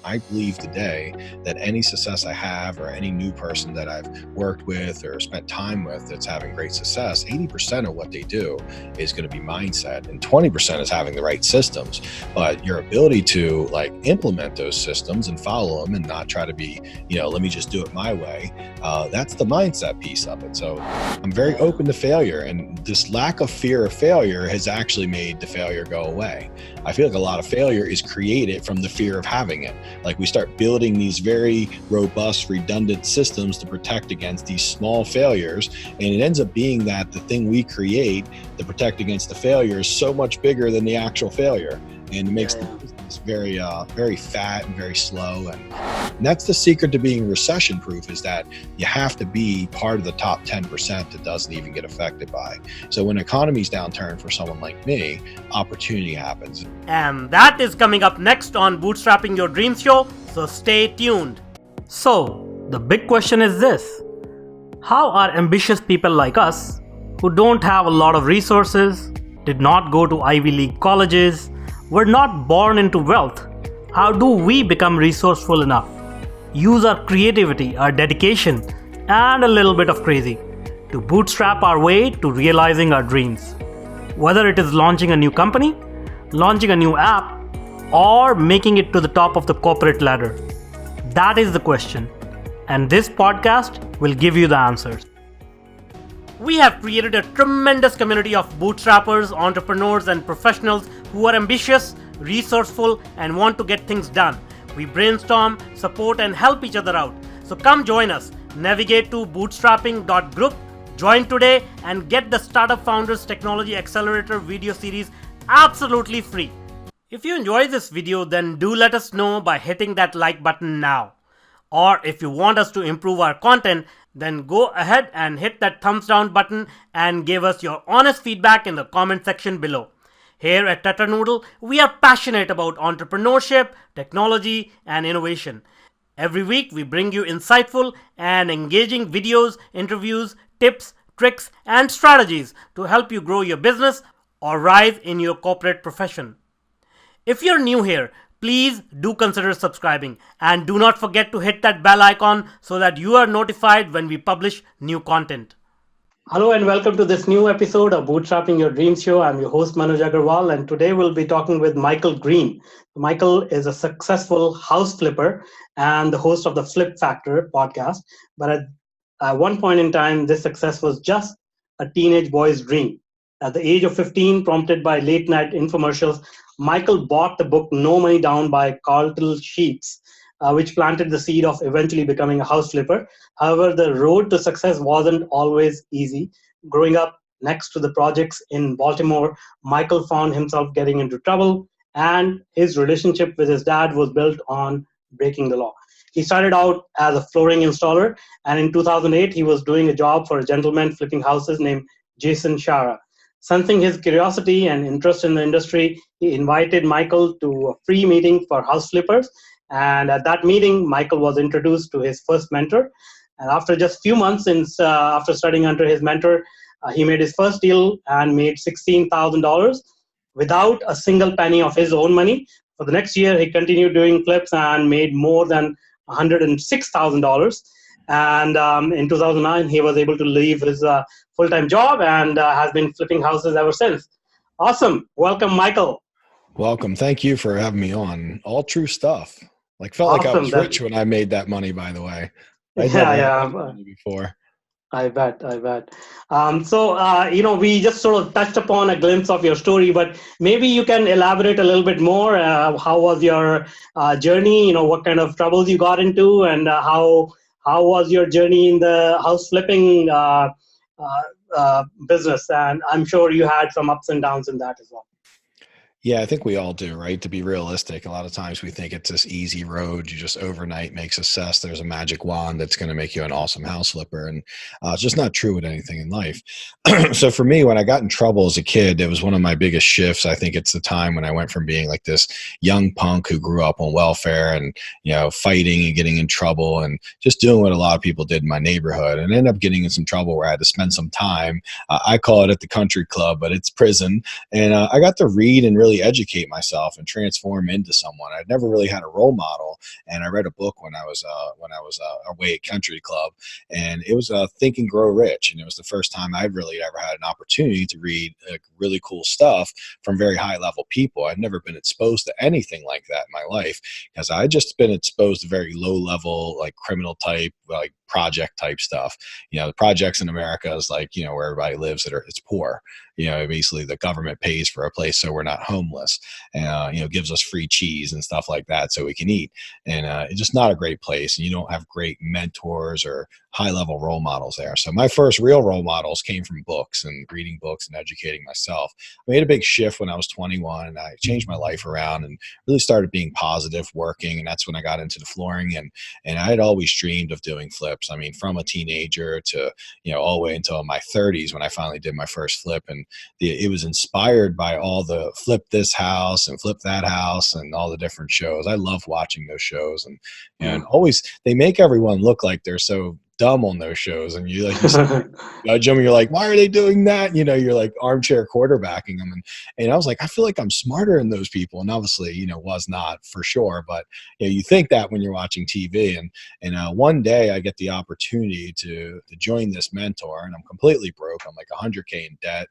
I believe today that any success I have or any new person that I've worked with or spent time with that's having great success, 80% of what they do is going to be mindset and 20% is having the right systems. But your ability to like implement those systems and follow them and not try to be, let me just do it my way. That's the mindset piece of it. So I'm very open to failure, and this lack of fear of failure has actually made the failure go away. I feel like a lot of failure is created from the fear of having it. Like we start building these very robust, redundant systems to protect against these small failures. And it ends up being that the thing we create to protect against the failure is so much bigger than the actual failure. And it makes the business very, very fat and very slow. And that's the secret to being recession proof, is that you have to be part of the top 10% that doesn't even get affected by. So when economy's downturn for someone like me, opportunity happens. And that is coming up next on Bootstrapping Your Dreams show. So stay tuned. So the big question is this: how are ambitious people like us, who don't have a lot of resources, did not go to Ivy League colleges, were not born into wealth, how do we become resourceful enough, use our creativity, our dedication, and a little bit of crazy to bootstrap our way to realizing our dreams? Whether it is launching a new company, launching a new app, or making it to the top of the corporate ladder. That is the question, and this podcast will give you the answers. We have created a tremendous community of bootstrappers, entrepreneurs, and professionals who are ambitious, resourceful, and want to get things done. We brainstorm, support, and help each other out. So come join us. Navigate to bootstrapping.group, join today, and get the Startup Founders Technology Accelerator video series absolutely free. If you enjoy this video, then do let us know by hitting that like button now. Or if you want us to improve our content, then go ahead and hit that thumbs down button and give us your honest feedback in the comment section below. Here at Tatternoodle, we are passionate about entrepreneurship, technology, and innovation. Every week, we bring you insightful and engaging videos, interviews, tips, tricks, and strategies to help you grow your business or rise in your corporate profession. If you're new here, please do consider subscribing, and do not forget to hit that bell icon so that you are notified when we publish new content. Hello and welcome to this new episode of Bootstrapping Your Dreams show. I'm your host Manuj Aggarwal, and today we'll be talking with Michael Green. Michael is a successful house flipper and the host of the Flip Factor podcast. But at one point in time, this success was just a teenage boy's dream. At the age of 15, prompted by late night infomercials, Michael bought the book No Money Down by Carlton Sheets, which planted the seed of eventually becoming a house flipper. However, the road to success wasn't always easy. Growing up next to the projects in Baltimore, Michael found himself getting into trouble, and his relationship with his dad was built on breaking the law. He started out as a flooring installer, and in 2008, he was doing a job for a gentleman flipping houses named Jason Shara. Sensing his curiosity and interest in the industry, he invited Michael to a free meeting for house flippers. And at that meeting, Michael was introduced to his first mentor. And after just a few months after studying under his mentor, he made his first deal and made $16,000 without a single penny of his own money. For the next year, he continued doing flips and made more than $106,000. And in 2009, he was able to leave his full-time job and has been flipping houses ever since. Awesome. Welcome, Michael. Welcome. Thank you for having me on. All true stuff. Felt like I was rich when I made that money, by the way. Before. I bet. So, we just sort of touched upon a glimpse of your story, but maybe you can elaborate a little bit more. How was your journey? What kind of troubles you got into, and how was your journey in the house flipping business? And I'm sure you had some ups and downs in that as well. Yeah, I think we all do, right? To be realistic, a lot of times we think it's this easy road. You just overnight make success. There's a magic wand that's going to make you an awesome house flipper. And it's just not true with anything in life. So for me, when I got in trouble as a kid, it was one of my biggest shifts. I think it's the time when I went from being like this young punk who grew up on welfare and, fighting and getting in trouble and just doing what a lot of people did in my neighborhood, and ended up getting in some trouble where I had to spend some time. I call it at the country club, but it's prison. And I got to read and really really educate myself and transform into someone. I'd never really had a role model, and I read a book when I was away at country club, and it was Think and Grow Rich, and it was the first time I'd really ever had an opportunity to read really cool stuff from very high level people. I'd never been exposed to anything like that in my life, because I'd just been exposed to very low level, like criminal type, like project type stuff. The projects in America is like, where everybody lives it's poor. Basically the government pays for a place so we're not homeless, and gives us free cheese and stuff like that so we can eat. And it's just not a great place, and you don't have great mentors or high level role models there. So my first real role models came from books and reading books and educating myself. I made a big shift when I was 21, and I changed my life around and really started being positive, working. And that's when I got into the flooring, and I had always dreamed of doing flips. I mean, from a teenager to, all the way until my 30s when I finally did my first flip. And it was inspired by all the flip this house and flip that house and all the different shows. I love watching those shows, and always they make everyone look like they're so dumb on those shows, and you judge them, you're like, why are they doing that? You're like armchair quarterbacking them, and I was like, I feel like I'm smarter than those people, and obviously was not for sure, but you think that when you're watching TV. And one day I get the opportunity to join this mentor, and I'm completely broke. I'm like 100K in debt,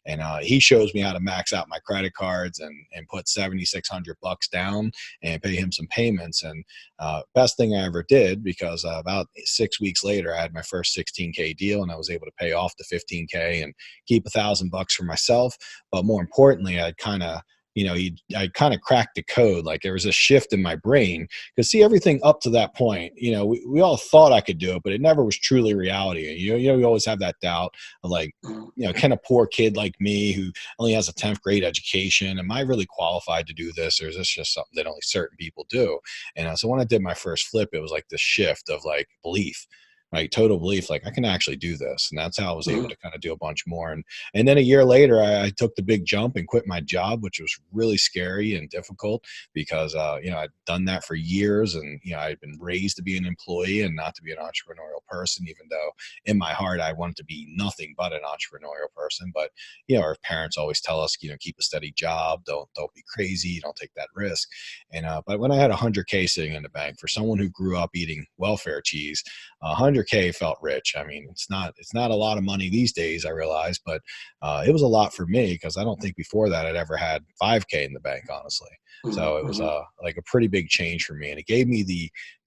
and he shows me how to max out my credit cards and put $7,600 down and pay him some payments. And best thing I ever did, because about 6 weeks later I had my first 16K deal, and I was able to pay off the 15K and keep $1,000 for myself. But more importantly, I kind of cracked the code. Like there was a shift in my brain, because see, everything up to that point, we all thought I could do it, but it never was truly reality. You always have that doubt of like, can a poor kid like me who only has a 10th grade education, am I really qualified to do this? Or is this just something that only certain people do? And so when I did my first flip, it was like this shift of like belief. Like total belief, like I can actually do this. And that's how I was able to kind of do a bunch more. And then a year later, I took the big jump and quit my job, which was really scary and difficult, because, I'd done that for years, and, I'd been raised to be an employee and not to be an entrepreneurial person, even though in my heart, I wanted to be nothing but an entrepreneurial person. But, our parents always tell us, keep a steady job. Don't be crazy. Don't take that risk. And, but when I had 100K sitting in the bank, for someone who grew up eating welfare cheese, 100K felt rich. I mean, it's not a lot of money these days, I realize, but it was a lot for me, because I don't think before that I'd ever had 5K in the bank, honestly. So it was like a pretty big change for me, and it gave me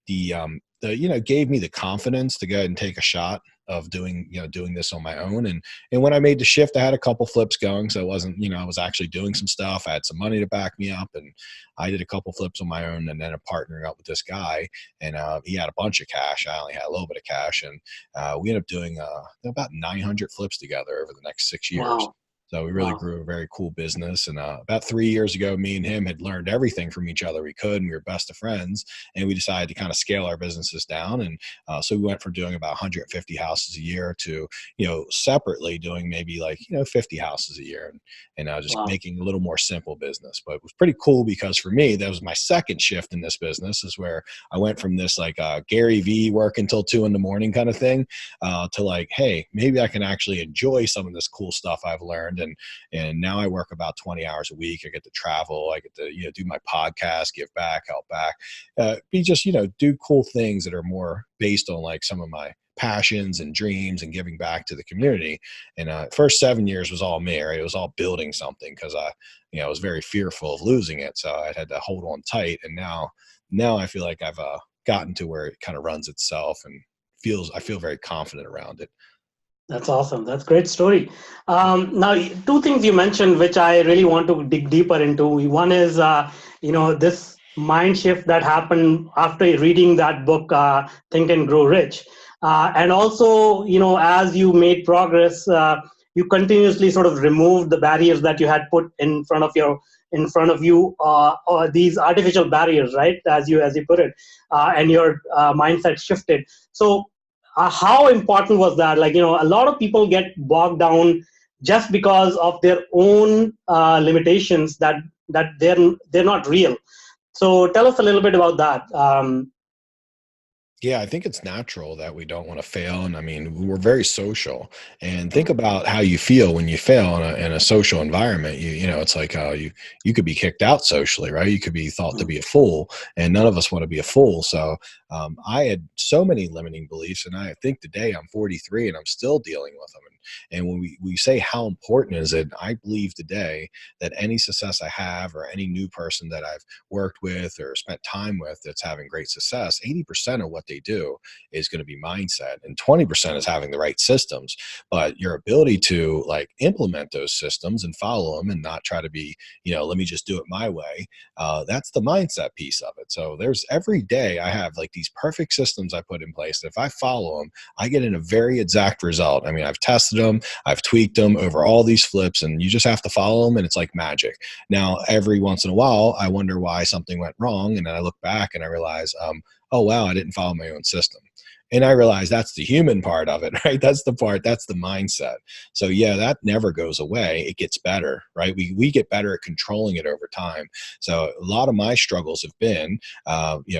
gave me the confidence to go ahead and take a shot of doing this on my own. And when I made the shift, I had a couple flips going. So it wasn't, I was actually doing some stuff. I had some money to back me up, and I did a couple flips on my own, and then partnering up with this guy, and he had a bunch of cash. I only had a little bit of cash, and we ended up doing about 900 flips together over the next 6 years. Wow. So we really grew a very cool business. And about 3 years ago, me and him had learned everything from each other we could, and we were best of friends. And we decided to kind of scale our businesses down. And so we went from doing about 150 houses a year to, separately doing maybe like, 50 houses a year, and just making a little more simple business. But it was pretty cool, because for me, that was my second shift in this business, is where I went from this like Gary V work until 2 a.m. kind of thing to like, hey, maybe I can actually enjoy some of this cool stuff I've learned. And now I work about 20 hours a week. I get to travel. I get to, do my podcast, give back, help back, do cool things that are more based on like some of my passions and dreams and giving back to the community. And first 7 years was all me, right? It was all building something, because I was very fearful of losing it. So I had to hold on tight. And now I feel like I've gotten to where it kind of runs itself, and I feel very confident around it. That's awesome. That's a great story. Now, two things you mentioned, which I really want to dig deeper into. One is, this mind shift that happened after reading that book, Think and Grow Rich. And also, as you made progress, you continuously sort of removed the barriers that you had put in front of you, or these artificial barriers, right? As you put it, and your mindset shifted. So, how important was that? Like, a lot of people get bogged down just because of their own limitations that they're not real. So tell us a little bit about that. Yeah, I think it's natural that we don't want to fail. And I mean, we're very social. And think about how you feel when you fail in a social environment. It's like you could be kicked out socially, right? You could be thought to be a fool, and none of us want to be a fool. So I had so many limiting beliefs, and I think today I'm 43 and I'm still dealing with them. And when we say how important is it, I believe today that any success I have or any new person that I've worked with or spent time with that's having great success, 80% of what they do is going to be mindset, and 20% is having the right systems. But your ability to like implement those systems and follow them and not try to be, let me just do it my way. That's the mindset piece of it. So there's every day I have like these perfect systems I put in place that if I follow them, I get in a very exact result. I mean, I've tested them, I've tweaked them over all these flips, and you just have to follow them, and it's like magic. Now, every once in a while, I wonder why something went wrong. And then I look back and I realize, oh, wow, I didn't follow my own system. And I realize that's the human part of it, right? That's the part, that's the mindset. So yeah, that never goes away. It gets better, right? We get better at controlling it over time. So a lot of my struggles have been,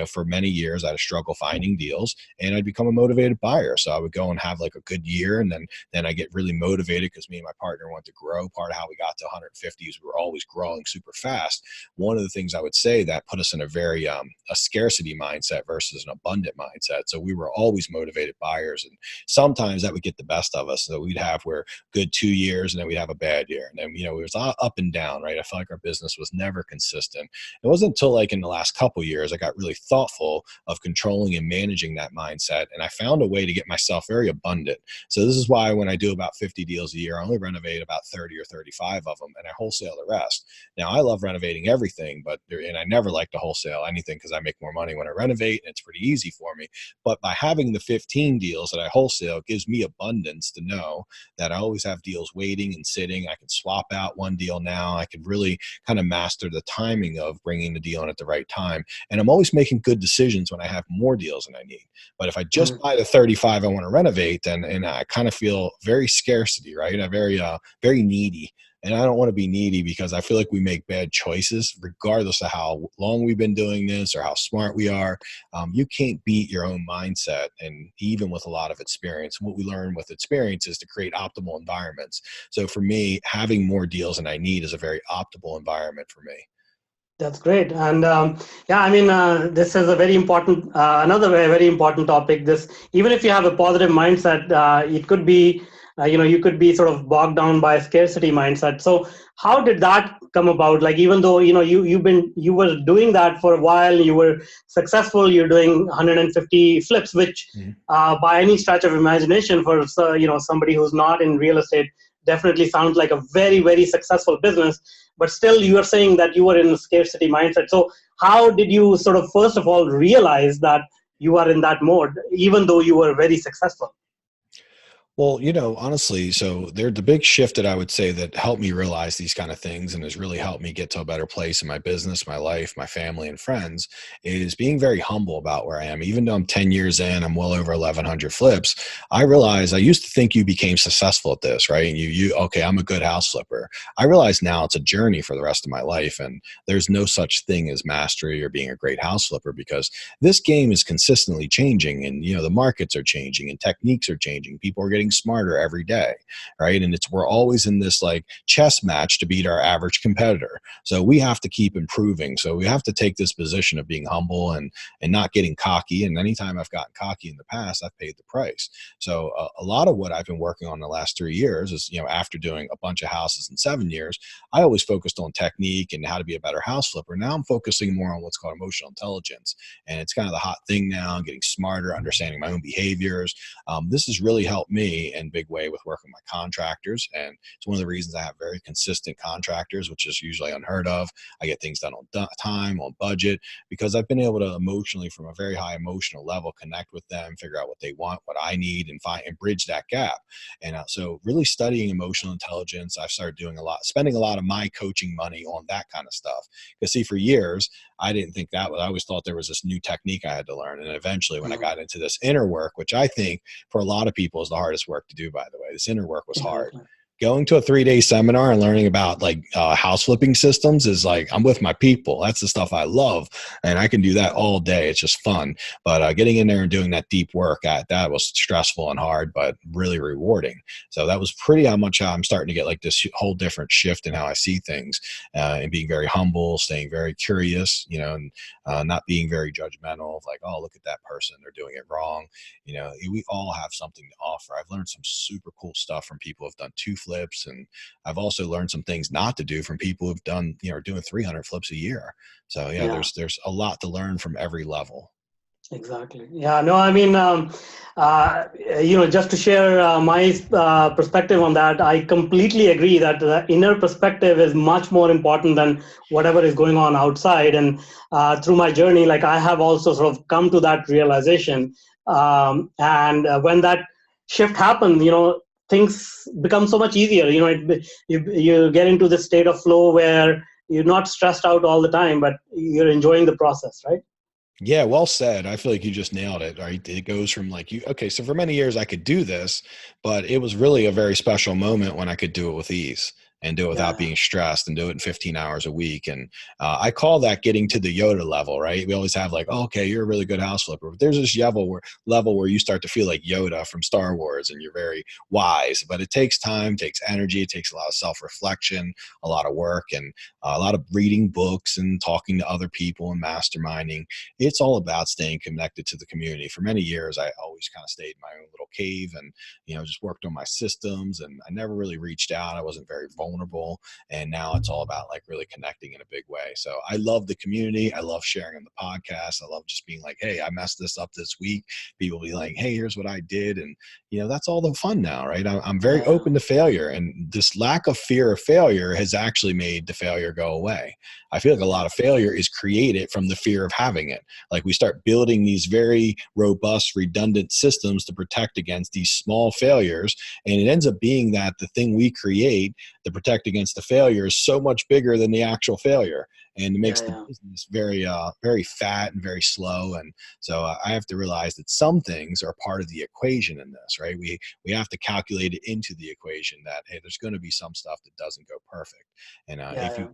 for many years, I had a struggle finding deals, and I'd become a motivated buyer. So I would go and have like a good year, and then I get really motivated because me and my partner want to grow. Part of how we got to 150 is we were always growing super fast. One of the things I would say that put us in a very a scarcity mindset versus an abundant mindset. So we were always motivated buyers, and sometimes that would get the best of us. So we'd have where good 2 years, and then we'd have a bad year, and then it was up and down, right? I felt like our business was never consistent. It wasn't until like in the last couple of years I got really thoughtful of controlling and managing that mindset, and I found a way to get myself very abundant. So this is why when I do about 50 deals a year, I only renovate about 30 or 35 of them, and I wholesale the rest. Now I love renovating everything, and I never like to wholesale anything because I make more money when I renovate, and it's pretty easy for me. But by having the 15 deals that I wholesale, it gives me abundance to know that I always have deals waiting and sitting. I can swap out one deal now. I can really kind of master the timing of bringing the deal in at the right time. And I'm always making good decisions when I have more deals than I need. But if I just buy the 35 I want to renovate, then and I kind of feel very scarcity, right? I'm very needy. And I don't want to be needy because I feel like we make bad choices, regardless of how long we've been doing this or how smart we are. You can't beat your own mindset. And even with a lot of experience, what we learn with experience is to create optimal environments. So for me, having more deals than I need is a very optimal environment for me. That's great. And yeah, I mean, this is a very important, another very important topic. This, even if you have a positive mindset, it could be, you could be sort of bogged down by a scarcity mindset. So how did that come about? Like, even though, you were doing that for a while, you were successful, you're doing 150 flips, which by any stretch of imagination for, somebody who's not in real estate, definitely sounds like a very, very successful business. But still you are saying that you were in a scarcity mindset. So how did you sort of first of all realize that you are in that mode even though you were very successful? Well, honestly, so they're the big shift that I would say that helped me realize these kind of things and has really helped me get to a better place in my business, my life, my family, and friends is being very humble about where I am. Even though I'm 10 years in, I'm well over 1,100 flips. I realize I used to think you became successful at this, right? And okay, I'm a good house flipper. I realize now it's a journey for the rest of my life. And there's no such thing as mastery or being a great house flipper because this game is consistently changing, and, the markets are changing and techniques are changing. People are getting smarter every day, right? And we're always in this like chess match to beat our average competitor. So we have to keep improving. So we have to take this position of being humble and not getting cocky. And anytime I've gotten cocky in the past, I've paid the price. So a lot of what I've been working on the last 3 years is, after doing a bunch of houses in 7 years, I always focused on technique and how to be a better house flipper. Now I'm focusing more on what's called emotional intelligence. And it's kind of the hot thing now, getting smarter, understanding my own behaviors. This has really helped me in a big way with working with my contractors. And it's one of the reasons I have very consistent contractors, which is usually unheard of. I get things done on time, on budget, because I've been able to emotionally, from a very high emotional level, connect with them, figure out what they want, what I need, and bridge that gap. And so really studying emotional intelligence, I've started doing spending a lot of my coaching money on that kind of stuff. Because see, for years, I didn't think that was, I always thought there was this new technique I had to learn. And eventually when I got into this inner work, which I think for a lot of people is the hardest work to do, by the way, this inner work was hard. going to a 3-day seminar and learning about like house flipping systems is like, I'm with my people. That's the stuff I love. And I can do that all day. It's just fun. But getting in there and doing that deep work, that was stressful and hard, but really rewarding. So that was pretty how much I'm starting to get like this whole different shift in how I see things, and being very humble, staying very curious, and not being very judgmental of like, oh, look at that person, they're doing it wrong. We all have something to offer. I've learned some super cool stuff from people who've done 2 flips, and I've also learned some things not to do from people who've done, doing 300 flips a year. So yeah, Yeah. there's a lot to learn from every level. Exactly. Yeah. No, I mean, just to share my perspective on that, I completely agree that the inner perspective is much more important than whatever is going on outside. And through my journey, like I have also sort of come to that realization. And when that shift happens, things become so much easier. You get into this state of flow where you're not stressed out all the time, but you're enjoying the process, right? Yeah, well said. I feel like you just nailed it, right? It goes from like okay, so for many years I could do this, but it was really a very special moment when I could do it with ease and do it without Yeah. being stressed and do it in 15 hours a week. And I call that getting to the Yoda level, right? We always have like, oh, okay, you're a really good house flipper. But there's this level where you start to feel like Yoda from Star Wars and you're very wise, but it takes time, takes energy, it takes a lot of self-reflection, a lot of work, and a lot of reading books and talking to other people and masterminding. It's all about staying connected to the community. For many years, I always kind of stayed in my own little cave and, just worked on my systems, and I never really reached out. I wasn't very vulnerable. And now it's all about like really connecting in a big way. So I love the community. I love sharing on the podcast. I love just being like, hey, I messed this up this week. People be like, hey, here's what I did. And, that's all the fun now, right? I'm very Yeah. open to failure. And this lack of fear of failure has actually made the failure go away. I feel like a lot of failure is created from the fear of having it. Like we start building these very robust, redundant systems to protect against these small failures. And it ends up being that the thing we create to protect against the failure is so much bigger than the actual failure. And it makes the Yeah. business very, very fat and very slow. And so I have to realize that some things are part of the equation in this, right? We have to calculate it into the equation that, hey, there's going to be some stuff that doesn't go perfect. And Yeah. if you Yeah.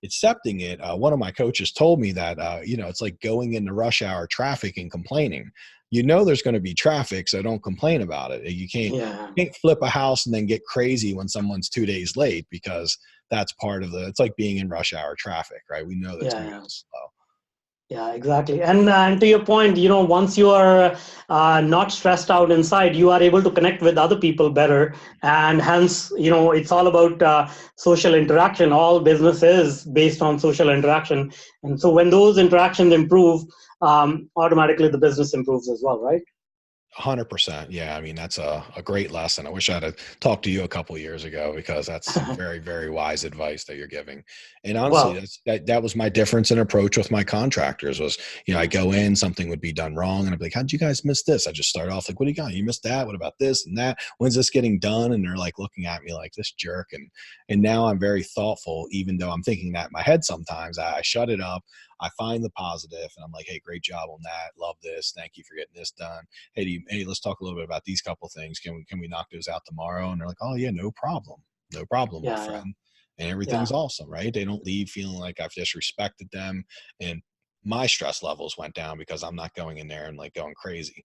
accepting it, one of my coaches told me that, it's like going into rush hour traffic and complaining. There's going to be traffic, so don't complain about it. You Yeah. can't flip a house and then get crazy when someone's 2 days late, because that's part of it's like being in rush hour traffic, right? We know that's going to be a Yeah. little slow. Yeah, exactly. And to your point, once you are not stressed out inside, you are able to connect with other people better, and hence, it's all about social interaction. All business is based on social interaction, and so when those interactions improve, automatically the business improves as well, right? 100%. Yeah. I mean, that's a great lesson. I wish I'd have talked to you a couple of years ago, because that's some very, very wise advice that you're giving. And honestly, Well, that was my difference in approach with my contractors was, I go in, something would be done wrong. And I'd be like, how did you guys miss this? I just start off like, what do you got? You missed that. What about this and that? When's this getting done? And they're like looking at me like this jerk. And now I'm very thoughtful, even though I'm thinking that in my head sometimes. I shut it up. I find the positive and I'm like, hey, great job on that. Love this. Thank you for getting this done. Hey, let's talk a little bit about these couple of things. Can we knock those out tomorrow? And they're like, oh yeah, no problem. No problem, my yeah, yeah, friend. And everything's yeah. awesome, right? They don't leave feeling like I've disrespected them. And my stress levels went down because I'm not going in there and like going crazy.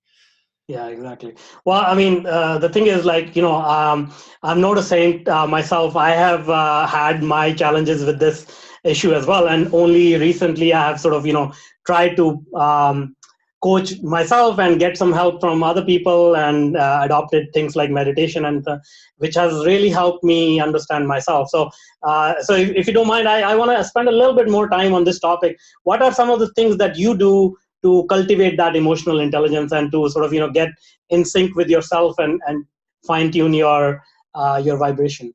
Yeah, exactly. Well, I mean, the thing is, like, I'm not a saint myself. I have had my challenges with this issue as well. And only recently I have sort of, tried to coach myself and get some help from other people, and adopted things like meditation, and which has really helped me understand myself. So if you don't mind, I want to spend a little bit more time on this topic. What are some of the things that you do to cultivate that emotional intelligence, and to sort of get in sync with yourself, and fine tune your vibration?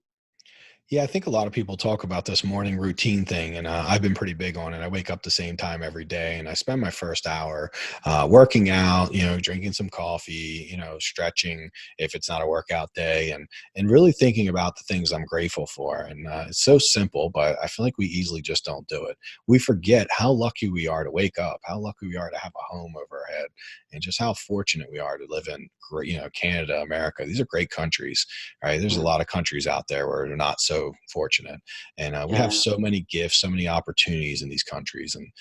Yeah, I think a lot of people talk about this morning routine thing, and I've been pretty big on it. I wake up the same time every day, and I spend my first hour working out, drinking some coffee, stretching if it's not a workout day, and really thinking about the things I'm grateful for. And it's so simple, but I feel like we easily just don't do it. We forget how lucky we are to wake up, how lucky we are to have a home over our head, and just how fortunate we are to live in, Canada, America. These are great countries, right? There's a Mm. lot of countries out there where they're not so fortunate, and we have Yeah. so many gifts, so many opportunities in these countries, and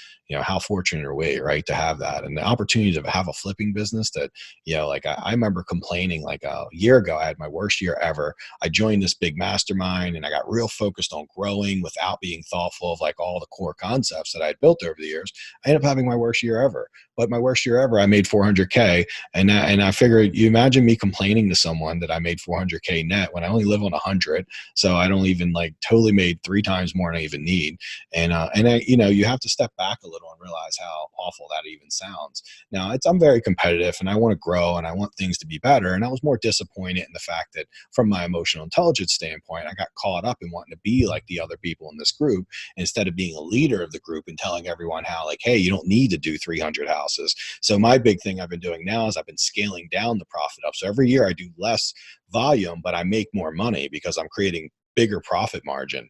how fortunate are we, right, to have that, and the opportunity to have a flipping business that, like I remember complaining like a year ago. I had my worst year ever. I joined this big mastermind and I got real focused on growing without being thoughtful of like all the core concepts that I had built over the years. I ended up having my worst year ever. But my worst year ever, I made 400K. And I figured, you imagine me complaining to someone that I made 400K net when I only live on 100. So I don't even like totally made 3 times more than I even need. You have to step back a little and realize how awful that even sounds. Now, I'm very competitive and I want to grow and I want things to be better. And I was more disappointed in the fact that from my emotional intelligence standpoint, I got caught up in wanting to be like the other people in this group instead of being a leader of the group and telling everyone how, like, hey, you don't need to do 300 houses. So my big thing I've been doing now is I've been scaling down the profit up. So every year I do less volume, but I make more money because I'm creating bigger profit margin.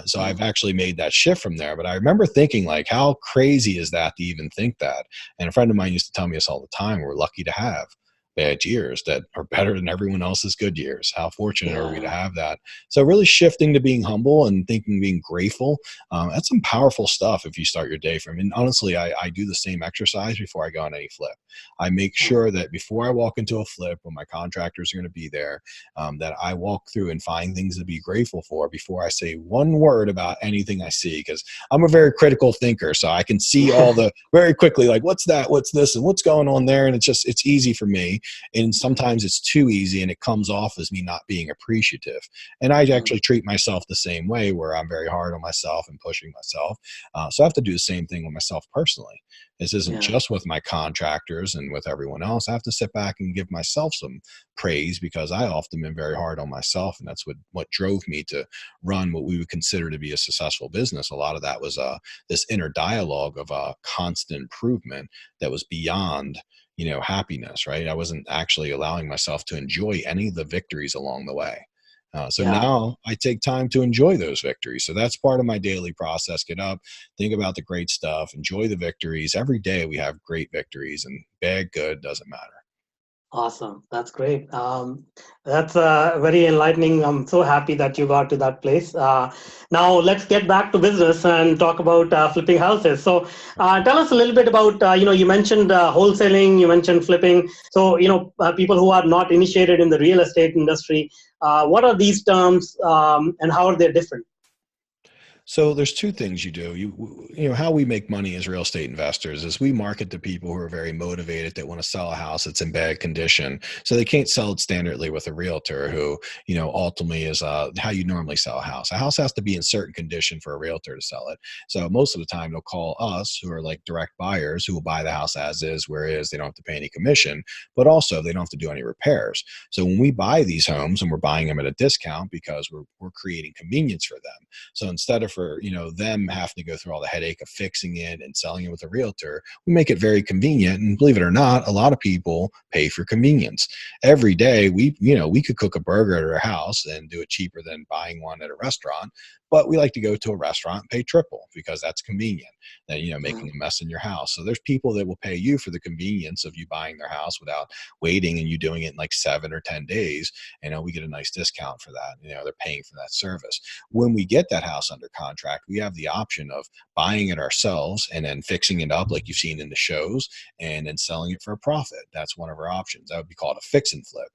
So I've Mm. actually made that shift from there. But I remember thinking, like, how crazy is that to even think that? And a friend of mine used to tell me this all the time. We're lucky to have bad years that are better than everyone else's good years. How fortunate are we to Yeah. have that? So really shifting to being humble and thinking, being grateful. That's some powerful stuff if you start your day from. And honestly, I do the same exercise before I go on any flip. I make Mm. sure that before I walk into a flip, when my contractors are going to be there, that I walk through and find things to be grateful for before I say one word about anything I see. Because I'm a very critical thinker, so I can see all the very quickly, like, what's that, what's this, and what's going on there. And it's easy for me. And sometimes it's too easy and it comes off as me not being appreciative. And I Mm. actually treat myself the same way, where I'm very hard on myself and pushing myself. So I have to do the same thing with myself personally. This isn't Yeah. just with my contractors and with everyone else. I have to sit back and give myself some praise, because I often been very hard on myself. And that's what drove me to run what we would consider to be a successful business. A lot of that was this inner dialogue of constant improvement that was beyond happiness, right? I wasn't actually allowing myself to enjoy any of the victories along the way. So Yeah. now I take time to enjoy those victories. So that's part of my daily process. Get up, think about the great stuff, enjoy the victories. Every day we have great victories, and bad, good, doesn't matter. Awesome. That's great. That's very enlightening. I'm so happy that you got to that place. Now, let's get back to business and talk about flipping houses. So, tell us a little bit about, you mentioned wholesaling, you mentioned flipping. So, people who are not initiated in the real estate industry, what are these terms and how are they different? So there's two things you do. How we make money as real estate investors is we market to people who are very motivated, that want to sell a house that's in bad condition. So they can't sell it standardly with a realtor who, ultimately is how you normally sell a house. A house has to be in certain condition for a realtor to sell it. So most of the time they'll call us, who are like direct buyers, who will buy the house as is, where it is. They don't have to pay any commission, but also they don't have to do any repairs. So when we buy these homes, and we're buying them at a discount because we're creating convenience for them. So instead of for them having to go through all the headache of fixing it and selling it with a realtor, we make it very convenient. And believe it or not, a lot of people pay for convenience. Every day we could cook a burger at our house and do it cheaper than buying one at a restaurant. But we like to go to a restaurant and pay triple because that's convenient than making Mm. a mess in your house. So there's people that will pay you for the convenience of you buying their house without waiting, and you doing it in like 7 or 10 days. We get a nice discount for that. They're paying for that service. When we get that house under contract, we have the option of buying it ourselves and then fixing it up like you've seen in the shows, and then selling it for a profit. That's one of our options. That would be called a fix and flip.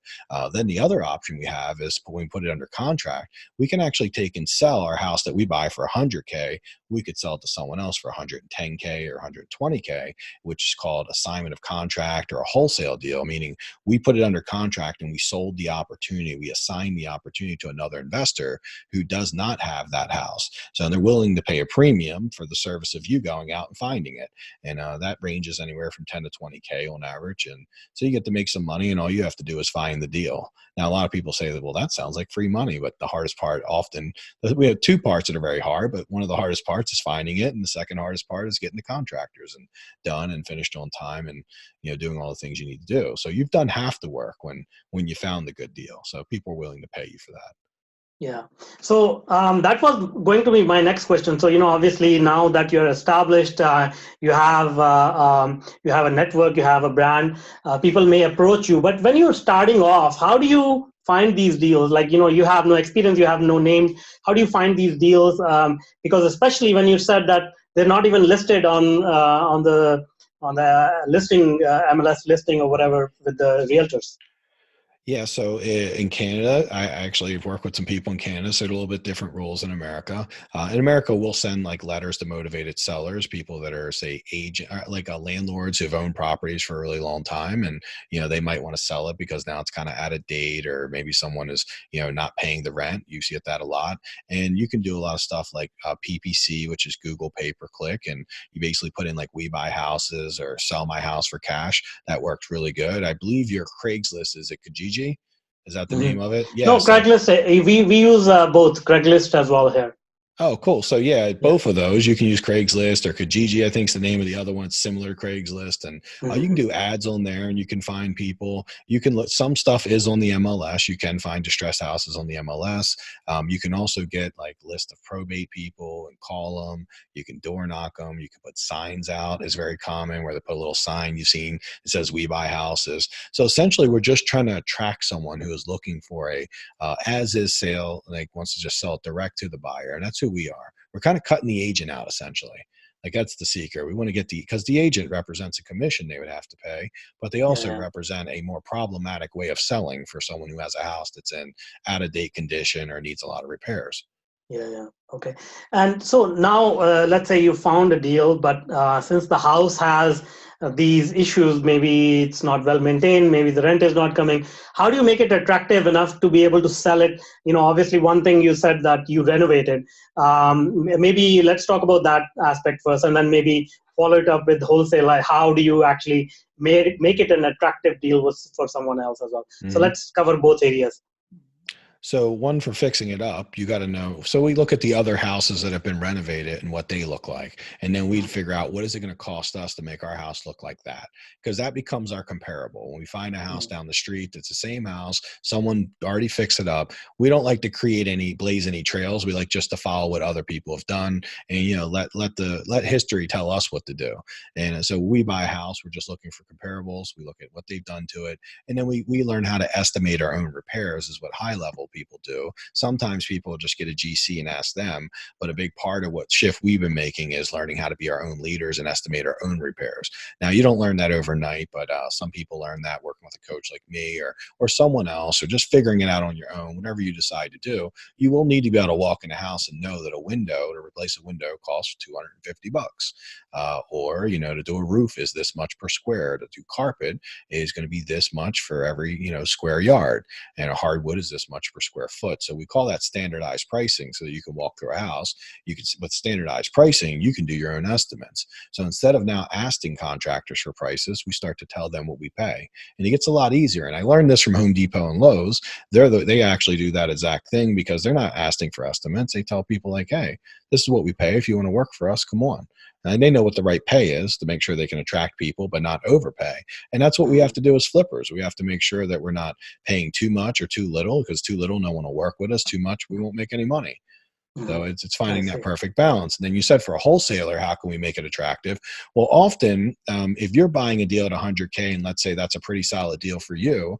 Then the other option we have is when we put it under contract, we can actually take and sell our house that we buy for 100K. We could sell it to someone else for 110K or 120K, which is called assignment of contract or a wholesale deal, meaning we put it under contract and we sold the opportunity. We assigned the opportunity to another investor who does not have that house. So they're willing to pay a premium for the service of you going out and finding it. And that ranges anywhere from 10 to 20K on average. And so you get to make some money, and all you have to do is find the deal. Now, a lot of people say that, well, that sounds like free money, but the hardest part often, we have two parts that are very hard, but one of the hardest parts is finding it. And the second hardest part is getting the contractors and done and finished on time, and, doing all the things you need to do. So you've done half the work when you found the good deal. So people are willing to pay you for that. Yeah. So that was going to be my next question. So obviously now that you're established, you have a network, you have a brand. People may approach you, but when you're starting off, how do you find these deals? Like you have no experience, you have no name. How do you find these deals? Because especially when you said that they're not even listed on the listing, MLS listing or whatever with the realtors. Yeah, so in Canada, I actually work with some people in Canada, so they're a little bit different rules in America. In America, we'll send like letters to motivated sellers, people that are say agent, like landlords who've owned properties for a really long time, and they might want to sell it because now it's kind of out of date, or maybe someone is not paying the rent. You see that a lot, and you can do a lot of stuff like PPC, which is Google pay per click, and you basically put in like we buy houses or sell my house for cash. That works really good. I believe your Craigslist is it Kijiji? Is that the Hmm. name of it? Yeah. No, So Craigslist. We use both Craigslist as well here. oh, cool. So yeah, Yeah. both of those you can use Craigslist or Kijiji. I think is the name of the other one. It's similar to Craigslist, and you can Mm-hmm. do ads on there, and you can find people. You can look. Some stuff is on the MLS. You can find distressed houses on the MLS. You can also get like list of probate people and call them. You can door knock them. You can put signs out. It's very common where they put a little sign you've seen. It says "We buy houses." So essentially, we're just trying to attract someone who is looking for a as is sale, like wants to just sell it direct to the buyer, and that's who we are. We're kind of cutting the agent out essentially. Like that's the secret. We want to get because the agent represents a commission they would have to pay, but they Yeah, also yeah. represent a more problematic way of selling for someone who has a house that's in out of date condition or needs a lot of repairs. Yeah, yeah. Okay. And so now, let's say you found a deal, but since the house has these issues, maybe it's not well maintained, maybe the rent is not coming. How do you make it attractive enough to be able to sell it? Obviously, one thing you said that you renovated. Maybe let's talk about that aspect first, and then maybe follow it up with wholesale. Like, how do you actually make it an attractive deal for someone else as well? So Mm-hmm. let's cover both areas. So one for fixing it up, you got to know. So we look at the other houses that have been renovated and what they look like. And then we'd figure out what is it going to cost us to make our house look like that? Because that becomes our comparable. When we find a house down the street that's the same house, someone already fixed it up. We don't like to blaze any trails. We like just to follow what other people have done and let history tell us what to do. And so we buy a house, we're just looking for comparables. We look at what they've done to it. And then we learn how to estimate our own repairs is what high level people do. Sometimes people just get a GC and ask them, but a big part of what shift we've been making is learning how to be our own leaders and estimate our own repairs. Now, you don't learn that overnight, but some people learn that working with a coach like me or someone else, or just figuring it out on your own. Whatever you decide to do, you will need to be able to walk in a house and know that a window to replace a window costs $250, or to do a roof is this much per square. To do carpet is going to be this much for every square yard, and a hardwood is this much per square foot. So we call that standardized pricing, so that you can walk through a house. You can, with standardized pricing, you can do your own estimates. So instead of now asking contractors for prices, we start to tell them what we pay, and it gets a lot easier. And I learned this from Home Depot and Lowe's. They actually do that exact thing because they're not asking for estimates. They tell people like, hey, this is what we pay. If you want to work for us, come on. And they know what the right pay is to make sure they can attract people but not overpay. And that's what we have to do as flippers. We have to make sure that we're not paying too much or too little, because too little, no one will work with us. Too much, we won't make any money. So it's I finding that see. perfect balance. And then you said for a wholesaler, how can we make it attractive? Well, often if you're buying a deal at 100K, and let's say that's a pretty solid deal for you,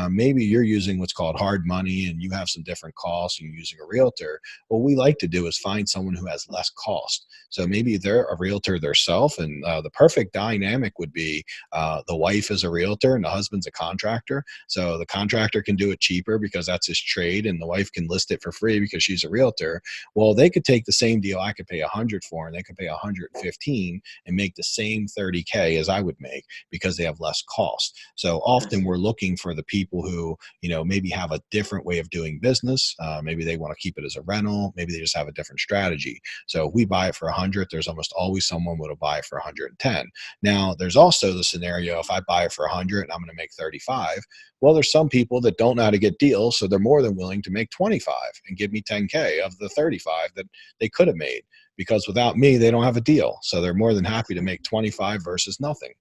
maybe you're using what's called hard money and you have some different costs and you're using a realtor. What we like to do is find someone who has less cost. So maybe they're a realtor themselves, and the perfect dynamic would be the wife is a realtor and the husband's a contractor. So the contractor can do it cheaper because that's his trade, and the wife can list it for free because she's a realtor. Well, they could take the same deal I could pay 100 for, and they could pay 115 and make the same 30K as I would make because they have less cost. So often we're looking for the people who, maybe have a different way of doing business. Maybe they want to keep it as a rental. Maybe they just have a different strategy. So if we buy it for 100, there's almost always someone will buy it for 110. Now, there's also the scenario if I buy it for 100 and I'm going to make 35. Well, there's some people that don't know how to get deals, so they're more than willing to make 25 and give me 10K of the 35 that they could have made, because without me, they don't have a deal. So they're more than happy to make 25 versus nothing.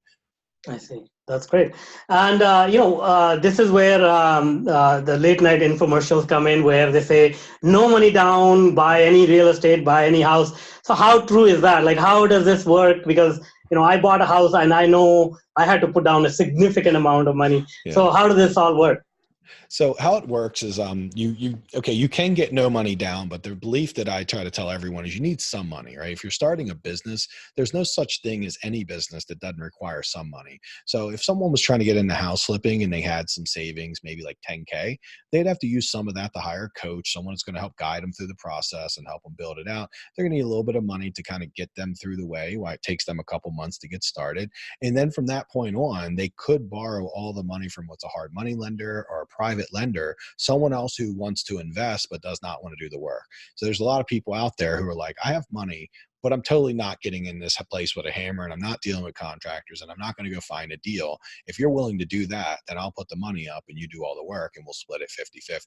I see. That's great. And, this is where the late night infomercials come in, where they say, no money down, buy any real estate, buy any house. So, how true is that? Like, how does this work? Because, I bought a house and I know I had to put down a significant amount of money. Yeah. So, how does this all work? So how it works is you can get no money down, but the belief that I try to tell everyone is you need some money, right? If you're starting a business, there's no such thing as any business that doesn't require some money. So if someone was trying to get into house flipping and they had some savings, maybe like 10K, they'd have to use some of that to hire a coach, someone that's going to help guide them through the process and help them build it out. They're going to need a little bit of money to kind of get them through the way, why it takes them a couple months to get started. And then from that point on, they could borrow all the money from what's a hard money lender or a private lender, someone else who wants to invest but does not want to do the work. So there's a lot of people out there who are like, I have money, but I'm totally not getting in this place with a hammer, and I'm not dealing with contractors, and I'm not going to go find a deal. If you're willing to do that, then I'll put the money up and you do all the work and we'll split it 50-50.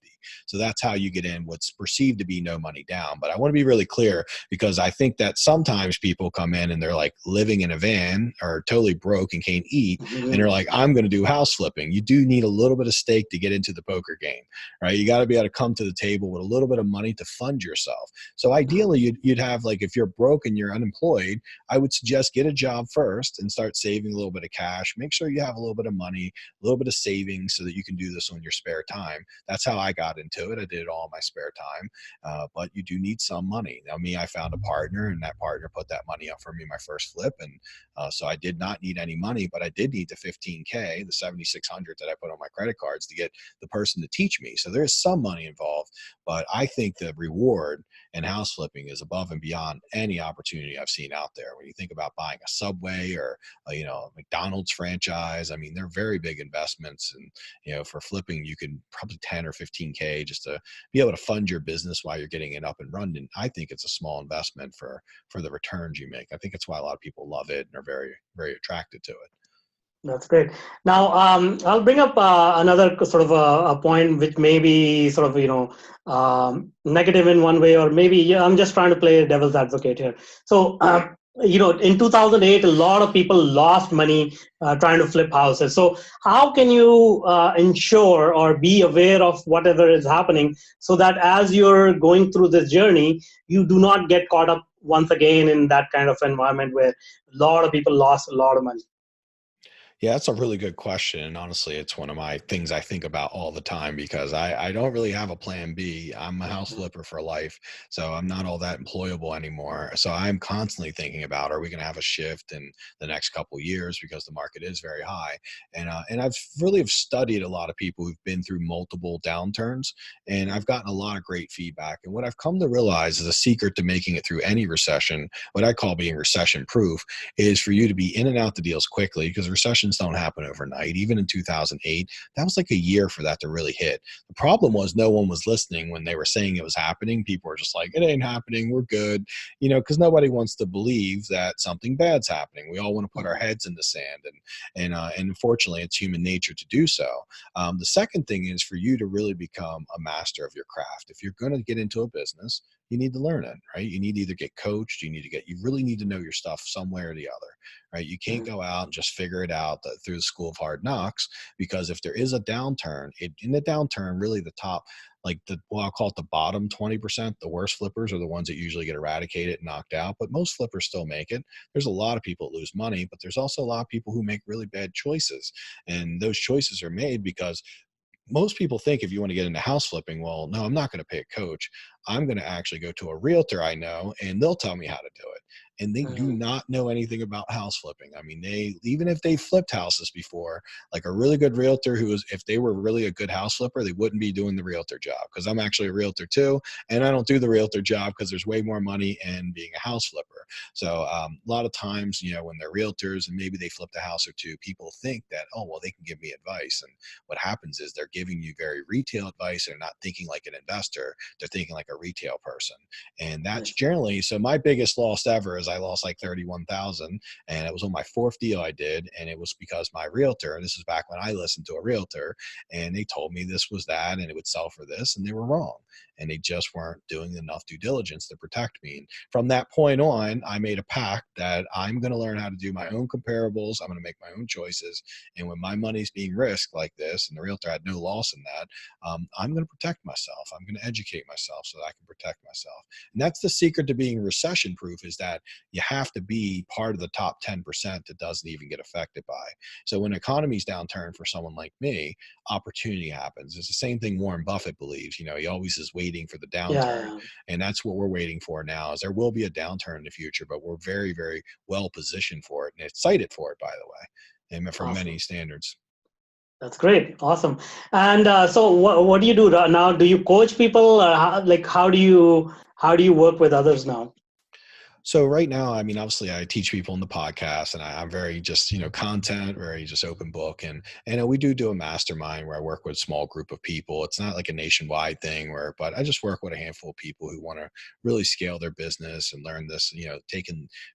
So that's how you get in what's perceived to be no money down. But I want to be really clear, because I think that sometimes people come in and they're like living in a van or totally broke and can't eat. And they're like, I'm going to do house flipping. You do need a little bit of stake to get into the poker game, right? You got to be able to come to the table with a little bit of money to fund yourself. So ideally you'd have, like, if you're broke and you're unemployed, I would suggest get a job first and start saving a little bit of cash. Make sure you have a little bit of money, a little bit of savings, so that you can do this on your spare time. That's how I got into it. I did it all in my spare time. But you do need some money. Now, I found a partner, and that partner put that money up for me my first flip. And so I did not need any money, but I did need the 15K, the 7,600 that I put on my credit cards to get the person to teach me. So there is some money involved, but I think the reward in house flipping is above and beyond any opportunity I've seen out there. When you think about buying a Subway or a McDonald's franchise, they're very big investments. And for flipping, you can probably 10 or 15K just to be able to fund your business while you're getting it up and running. I think it's a small investment for the returns you make. I think it's why a lot of people love it and are very, very attracted to it. That's great. Now, I'll bring up another sort of a point which may be sort of, negative in one way, or maybe, I'm just trying to play devil's advocate here. So, in 2008, a lot of people lost money trying to flip houses. So how can you ensure or be aware of whatever is happening, so that as you're going through this journey, you do not get caught up once again in that kind of environment where a lot of people lost a lot of money? Yeah, that's a really good question. And honestly, it's one of my things I think about all the time, because I don't really have a plan B. I'm a house flipper for life. So I'm not all that employable anymore. So I'm constantly thinking about, are we going to have a shift in the next couple of years, because the market is very high. And I've really have studied a lot of people who've been through multiple downturns, and I've gotten a lot of great feedback. And what I've come to realize is a secret to making it through any recession, what I call being recession proof, is for you to be in and out the deals quickly, because recessions don't happen overnight. Even in 2008, that was like a year for that to really hit. The problem was no one was listening when they were saying it was happening. People were just like, it ain't happening, we're good, because nobody wants to believe that something bad's happening. We all want to put our heads in the sand, and unfortunately, it's human nature to do so. The second thing is for you to really become a master of your craft. If you're going to get into a business, you need to learn it, right? You need to either get coached, you really need to know your stuff some way or the other, right? You can't go out and just figure it out through the school of hard knocks, because if there is a downturn, in the downturn, really the top, I'll call it the bottom 20%, the worst flippers are the ones that usually get eradicated and knocked out, but most flippers still make it. There's a lot of people that lose money, but there's also a lot of people who make really bad choices. And those choices are made because most people think, if you want to get into house flipping, well, no, I'm not going to pay a coach. I'm going to actually go to a realtor I know, and they'll tell me how to do it. And they do not know anything about house flipping. Even if they flipped houses before, like a really good realtor if they were really a good house flipper, they wouldn't be doing the realtor job, because I'm actually a realtor too. And I don't do the realtor job because there's way more money in being a house flipper. So a lot of times, when they're realtors and maybe they flipped a house or two, people think that, oh, well, they can give me advice. And what happens is they're giving you very retail advice. They're not thinking like an investor. They're thinking like a retail person. And that's generally, so my biggest loss ever is I lost like 31,000, and it was on my fourth deal I did. And it was because my realtor, and this is back when I listened to a realtor, and they told me this was that, and it would sell for this, and they were wrong. and they just weren't doing enough due diligence to protect me. And from that point on, I made a pact that I'm going to learn how to do my own comparables. I'm going to make my own choices. And when my money's being risked like this, and the realtor had no loss in that, I'm going to protect myself. I'm going to educate myself so that I can protect myself. And that's the secret to being recession proof, is that you have to be part of the top 10% that doesn't even get affected by. So when economy's downturn for someone like me, opportunity happens. It's the same thing Warren Buffett believes. He always is waiting for the downturn. And that's what we're waiting for now. Is there will be a downturn in the future, but we're very, very well positioned for it and excited for it, by the way, and from many standards. That's great. Awesome. And so what do you do now? Do you coach people? How do you work with others now? So right now, I mean, obviously I teach people in the podcast, and I'm very just, content, very just open book. And we do a mastermind where I work with a small group of people. It's not like a nationwide thing but I just work with a handful of people who want to really scale their business and learn this,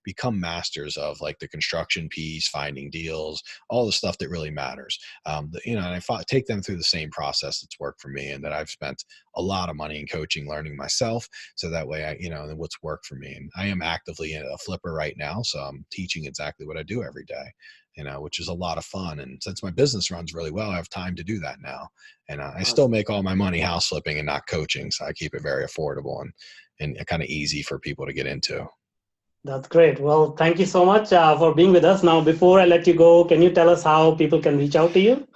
become masters of like the construction piece, finding deals, all the stuff that really matters. And I take them through the same process that's worked for me, and that I've spent a lot of money in coaching, learning myself. So that way what's worked for me. And I am actively a flipper right now. So I'm teaching exactly what I do every day, which is a lot of fun. And since my business runs really well, I have time to do that now. And I still make all my money house flipping and not coaching. So I keep it very affordable and kind of easy for people to get into. That's great. Well, thank you so much for being with us. Now, before I let you go, can you tell us how people can reach out to you?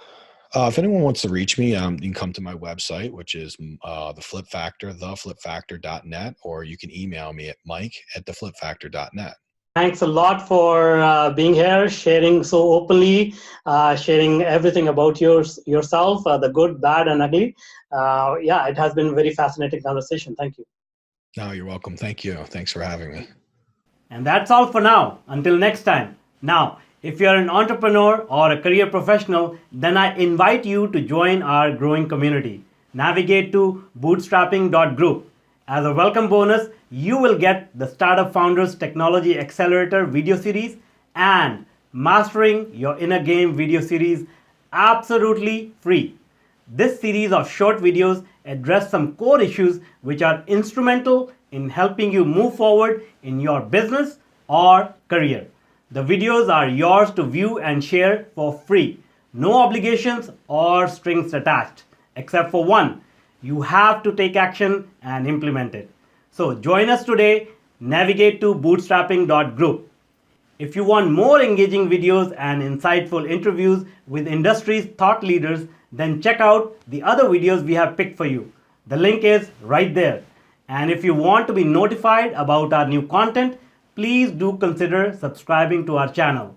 If anyone wants to reach me, you can come to my website, which is The Flip Factor, theflipfactor.net, or you can email me at mike@theflipfactor.net. Thanks a lot for being here, sharing so openly, sharing everything about yourself, the good, bad, and ugly. It has been a very fascinating conversation. Thank you. No, you're welcome. Thank you. Thanks for having me. And that's all for now. Until next time. Now, if you're an entrepreneur or a career professional, then I invite you to join our growing community. Navigate to bootstrapping.group. As a welcome bonus, you will get the Startup Founders Technology Accelerator video series and Mastering Your Inner Game video series absolutely free. This series of short videos address some core issues which are instrumental in helping you move forward in your business or career. The videos are yours to view and share for free. No obligations or strings attached, except for one. You have to take action and implement it. So join us today. Navigate to bootstrapping.group. If you want more engaging videos and insightful interviews with industry's thought leaders, then check out the other videos we have picked for you. The link is right there. And if you want to be notified about our new content, please do consider subscribing to our channel.